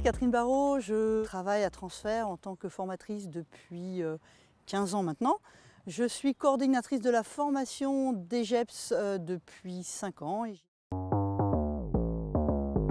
Catherine Barraud, je travaille à Transfert en tant que formatrice depuis 15 ans maintenant. Je suis coordinatrice de la formation DGEPS depuis 5 ans.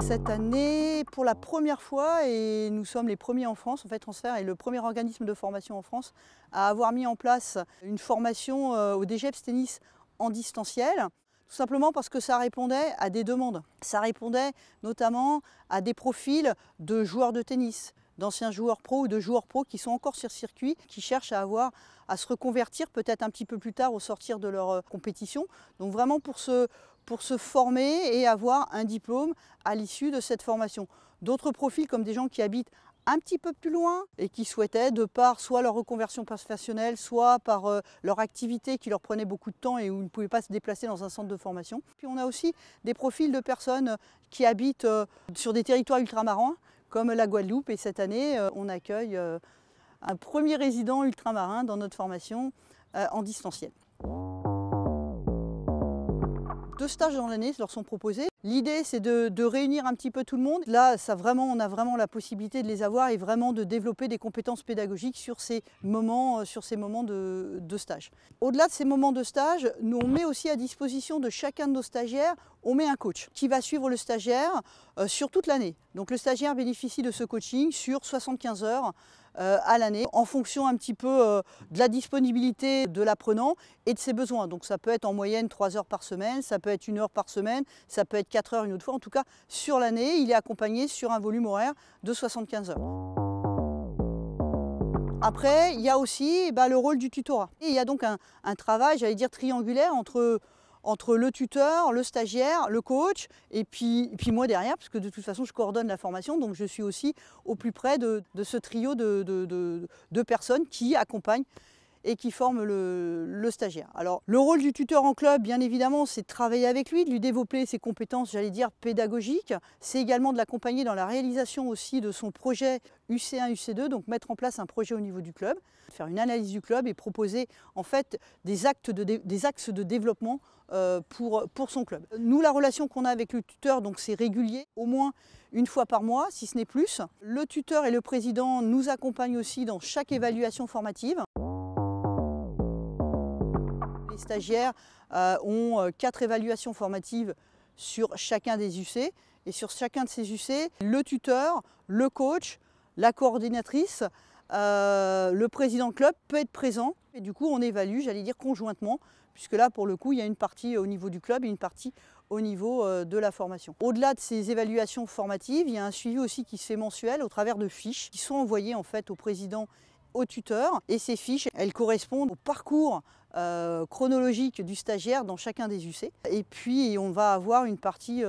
Cette année, pour la première fois, et nous sommes les premiers en France, en fait Transfert est le premier organisme de formation en France à avoir mis en place une formation au DGEPS tennis en distanciel. Tout simplement parce que ça répondait à des demandes. Ça répondait notamment à des profils de joueurs de tennis, d'anciens joueurs pro ou de joueurs pro qui sont encore sur circuit, qui cherchent à se reconvertir peut-être un petit peu plus tard au sortir de leur compétition. Donc vraiment pour se former et avoir un diplôme à l'issue de cette formation. D'autres profils comme des gens qui habitent un petit peu plus loin et qui souhaitaient, de par soit leur reconversion professionnelle, soit par leur activité qui leur prenait beaucoup de temps et où ils ne pouvaient pas se déplacer dans un centre de formation. Puis on a aussi des profils de personnes qui habitent sur des territoires ultramarins comme la Guadeloupe, et cette année on accueille un premier résident ultramarin dans notre formation en distanciel. 2 stages dans l'année leur sont proposés. L'idée, c'est de réunir un petit peu tout le monde. Là, on a vraiment la possibilité de les avoir et vraiment de développer des compétences pédagogiques sur ces moments de stage. Au-delà de ces moments de stage, nous, on met aussi à disposition de chacun de nos stagiaires, on met un coach qui va suivre le stagiaire sur toute l'année. Donc le stagiaire bénéficie de ce coaching sur 75 heures à l'année, en fonction un petit peu de la disponibilité de l'apprenant et de ses besoins. Donc ça peut être en moyenne 3 heures par semaine, ça peut être 1 heure par semaine, ça peut être 4 heures une autre fois. En tout cas, sur l'année, il est accompagné sur un volume horaire de 75 heures. Après, il y a aussi le rôle du tutorat. Et il y a donc un travail, j'allais dire, triangulaire entre le tuteur, le stagiaire, le coach et puis moi derrière, parce que de toute façon je coordonne la formation, donc je suis aussi au plus près de ce trio de personnes qui accompagnent et qui forment le stagiaire. Alors le rôle du tuteur en club, bien évidemment, c'est de travailler avec lui, de lui développer ses compétences, j'allais dire, pédagogiques. C'est également de l'accompagner dans la réalisation aussi de son projet UC1, UC2, donc mettre en place un projet au niveau du club, faire une analyse du club et proposer en fait des axes de développement pour son club. Nous, la relation qu'on a avec le tuteur, donc c'est régulier, au moins 1 fois par mois, si ce n'est plus. Le tuteur et le président nous accompagnent aussi dans chaque évaluation formative. Les stagiaires ont 4 évaluations formatives sur chacun des UC. Et sur chacun de ces UC, le tuteur, le coach, la coordinatrice, le président de club peut être présent. Et du coup, on évalue, j'allais dire, conjointement, puisque là, pour le coup, il y a une partie au niveau du club et une partie au niveau de la formation. Au-delà de ces évaluations formatives, il y a un suivi aussi qui se fait mensuel au travers de fiches qui sont envoyées en fait au président, au tuteur. Et ces fiches, elles correspondent au parcours chronologique du stagiaire dans chacun des UC. Et puis on va avoir une partie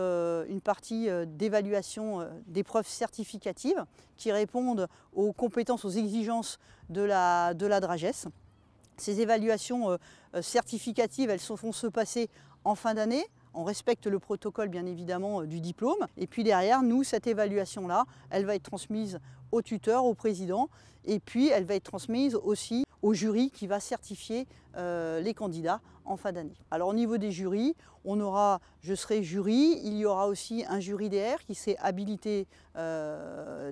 d'évaluation d'épreuves certificatives qui répondent aux compétences, aux exigences de la DRAGES. Ces évaluations certificatives, elles vont se passer en fin d'année. On respecte le protocole bien évidemment du diplôme. Et puis derrière, nous, cette évaluation-là, elle va être transmise au tuteur, au président, et puis elle va être transmise aussi au jury qui va certifier les candidats en fin d'année. Alors au niveau des jurys, je serai jury, il y aura aussi un jury DR qui s'est habilité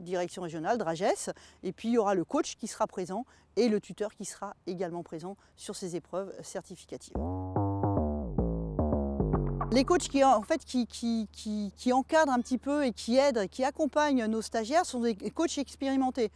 direction régionale, DRAGES, et puis il y aura le coach qui sera présent et le tuteur qui sera également présent sur ces épreuves certificatives. Les coachs qui encadrent un petit peu et qui aident, qui accompagnent nos stagiaires sont des coachs expérimentés.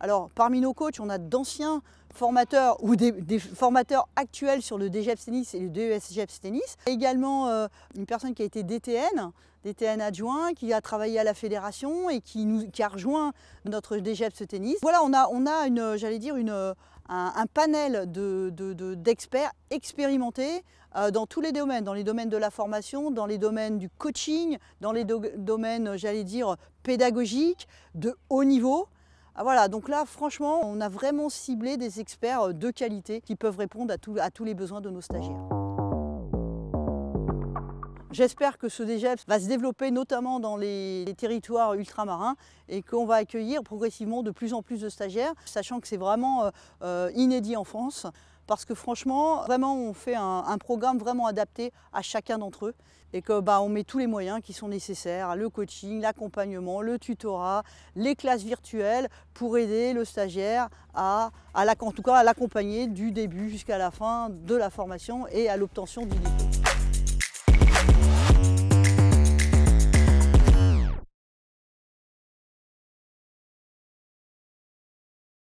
Alors parmi nos coachs, on a d'anciens formateurs ou des formateurs actuels sur le DGEPS tennis et le DES-GEPS tennis. Également une personne qui a été DTN adjoint, qui a travaillé à la fédération et qui a rejoint notre DGEPS tennis. Voilà, on a j'allais dire un panel d'experts expérimentés dans tous les domaines de la formation, dans les domaines du coaching, dans les domaines, j'allais dire, pédagogiques, de haut niveau. Voilà, donc là, franchement, on a vraiment ciblé des experts de qualité qui peuvent répondre à tous les besoins de nos stagiaires. J'espère que ce DGEPS va se développer notamment dans les territoires ultramarins et qu'on va accueillir progressivement de plus en plus de stagiaires, sachant que c'est vraiment inédit en France. Parce que franchement, vraiment, on fait un programme vraiment adapté à chacun d'entre eux et que on met tous les moyens qui sont nécessaires, le coaching, l'accompagnement, le tutorat, les classes virtuelles pour aider le stagiaire en tout cas à l'accompagner du début jusqu'à la fin de la formation et à l'obtention du diplôme.